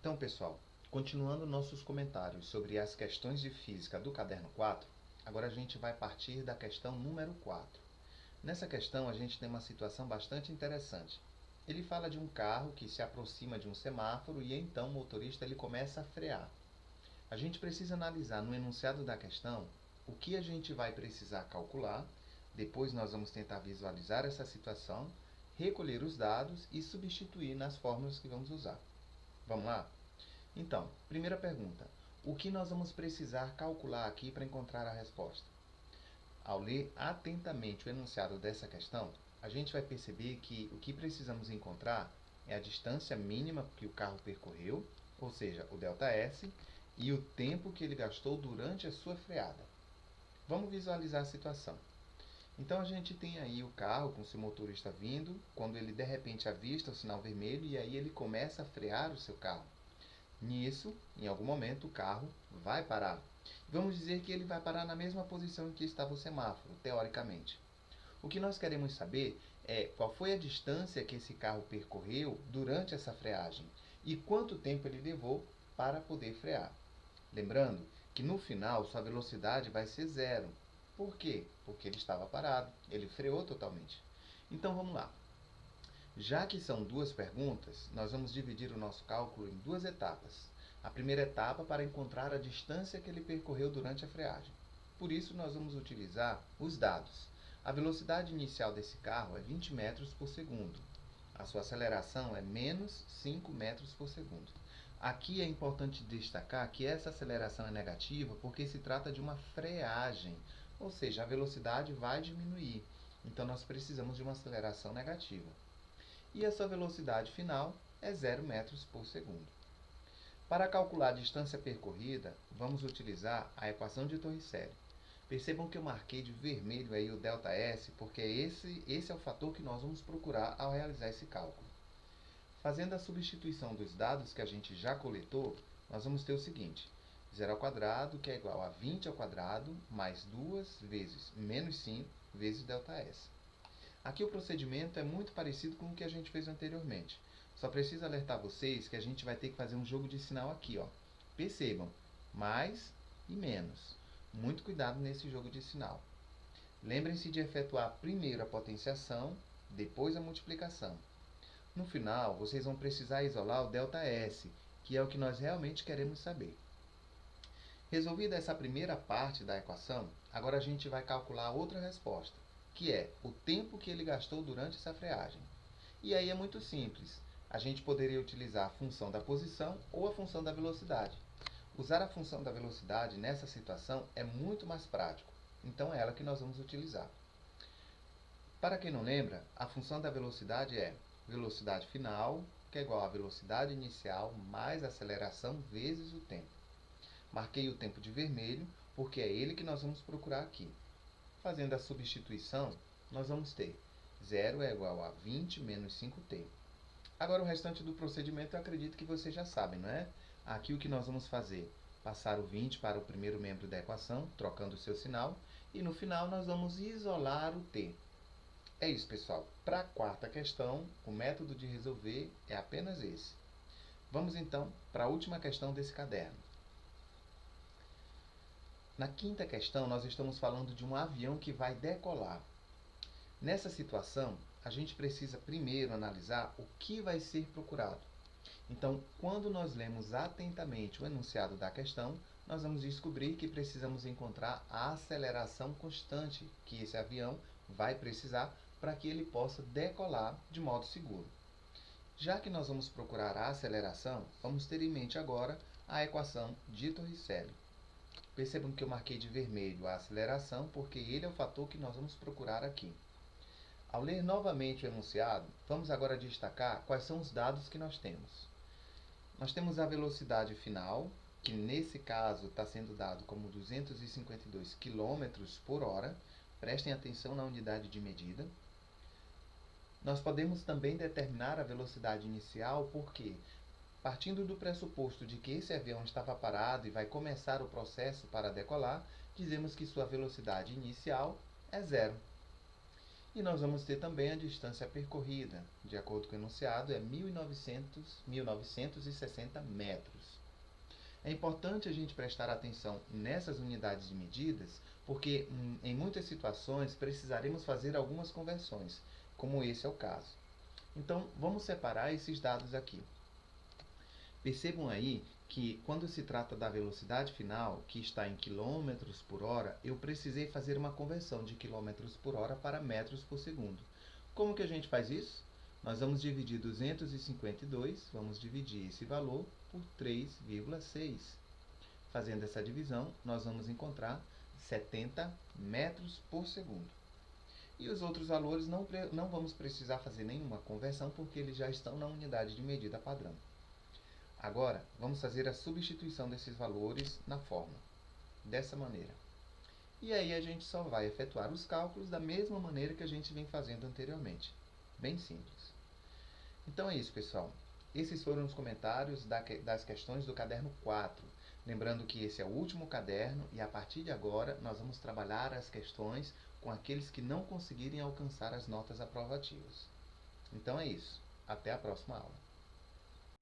Então, pessoal, continuando nossos comentários sobre as questões de física do caderno 4, agora a gente vai partir da questão número 4. Nessa questão, a gente tem uma situação bastante interessante. Ele fala de um carro que se aproxima de um semáforo e então o motorista ele começa a frear. A gente precisa analisar no enunciado da questão o que a gente vai precisar calcular, depois nós vamos tentar visualizar essa situação, recolher os dados e substituir nas fórmulas que vamos usar. Vamos lá? Então, primeira pergunta. O que nós vamos precisar calcular aqui para encontrar a resposta? Ao ler atentamente o enunciado dessa questão, a gente vai perceber que o que precisamos encontrar é a distância mínima que o carro percorreu, ou seja, o ΔS, e o tempo que ele gastou durante a sua freada. Vamos visualizar a situação. Então, a gente tem aí o carro com seu motorista vindo, quando ele de repente avista o sinal vermelho e aí ele começa a frear o seu carro. Nisso, em algum momento, o carro vai parar. Vamos dizer que ele vai parar na mesma posição em que estava o semáforo, teoricamente. O que nós queremos saber é qual foi a distância que esse carro percorreu durante essa freagem e quanto tempo ele levou para poder frear. Lembrando que no final sua velocidade vai ser zero. Por quê? Porque ele estava parado, ele freou totalmente. Então vamos lá. Já que são duas perguntas, nós vamos dividir o nosso cálculo em duas etapas. A primeira etapa para encontrar a distância que ele percorreu durante a freagem. Por isso, nós vamos utilizar os dados. A velocidade inicial desse carro é 20 metros por segundo. A sua aceleração é menos 5 metros por segundo. Aqui é importante destacar que essa aceleração é negativa porque se trata de uma freagem, ou seja, a velocidade vai diminuir. Então, nós precisamos de uma aceleração negativa. E a sua velocidade final é 0 metros por segundo. Para calcular a distância percorrida, vamos utilizar a equação de Torricelli. Percebam que eu marquei de vermelho aí o ΔS, porque esse é o fator que nós vamos procurar ao realizar esse cálculo. Fazendo a substituição dos dados que a gente já coletou, nós vamos ter o seguinte: 0 ao quadrado, que é igual a 20 ao quadrado, mais 2 vezes menos 5 vezes ΔS. Aqui o procedimento é muito parecido com o que a gente fez anteriormente. Só preciso alertar vocês que a gente vai ter que fazer um jogo de sinal aqui, ó. Percebam, mais e menos. Muito cuidado nesse jogo de sinal. Lembrem-se de efetuar primeiro a potenciação, depois a multiplicação. No final, vocês vão precisar isolar o ΔS, que é o que nós realmente queremos saber. Resolvida essa primeira parte da equação, agora a gente vai calcular outra resposta, que é o tempo que ele gastou durante essa freagem. E aí é muito simples. A gente poderia utilizar a função da posição ou a função da velocidade. Usar a função da velocidade nessa situação é muito mais prático. Então é ela que nós vamos utilizar. Para quem não lembra, a função da velocidade é velocidade final, que é igual a velocidade inicial mais a aceleração vezes o tempo. Marquei o tempo de vermelho porque é ele que nós vamos procurar aqui. Fazendo a substituição, nós vamos ter 0 é igual a 20 menos 5t. Agora o restante do procedimento eu acredito que vocês já sabem, não é? Aqui o que nós vamos fazer? Passar o 20 para o primeiro membro da equação, trocando o seu sinal, e no final nós vamos isolar o t. É isso, pessoal. Para a quarta questão, o método de resolver é apenas esse. Vamos então para a última questão desse caderno. Na quinta questão, nós estamos falando de um avião que vai decolar. Nessa situação, a gente precisa primeiro analisar o que vai ser procurado. Então, quando nós lemos atentamente o enunciado da questão, nós vamos descobrir que precisamos encontrar a aceleração constante que esse avião vai precisar para que ele possa decolar de modo seguro. Já que nós vamos procurar a aceleração, vamos ter em mente agora a equação de Torricelli. Percebam que eu marquei de vermelho a aceleração porque ele é o fator que nós vamos procurar aqui. Ao ler novamente o enunciado, vamos agora destacar quais são os dados que nós temos. Nós temos a velocidade final, que nesse caso está sendo dado como 252 km por hora. Prestem atenção na unidade de medida. Nós podemos também determinar a velocidade inicial porque, partindo do pressuposto de que esse avião estava parado e vai começar o processo para decolar, dizemos que sua velocidade inicial é zero. E nós vamos ter também a distância percorrida. De acordo com o enunciado, é 1960 metros. É importante a gente prestar atenção nessas unidades de medidas, porque em muitas situações precisaremos fazer algumas conversões, como esse é o caso. Então, vamos separar esses dados aqui. Percebam aí que quando se trata da velocidade final, que está em quilômetros por hora, eu precisei fazer uma conversão de quilômetros por hora para metros por segundo. Como que a gente faz isso? Nós vamos dividir 252, vamos dividir esse valor por 3,6. Fazendo essa divisão, nós vamos encontrar 70 metros por segundo. E os outros valores não vamos precisar fazer nenhuma conversão, porque eles já estão na unidade de medida padrão. Agora, vamos fazer a substituição desses valores na fórmula, dessa maneira. E aí a gente só vai efetuar os cálculos da mesma maneira que a gente vem fazendo anteriormente. Bem simples. Então é isso, pessoal. Esses foram os comentários das questões do caderno 4. Lembrando que esse é o último caderno e a partir de agora nós vamos trabalhar as questões com aqueles que não conseguirem alcançar as notas aprovativas. Então é isso. Até a próxima aula.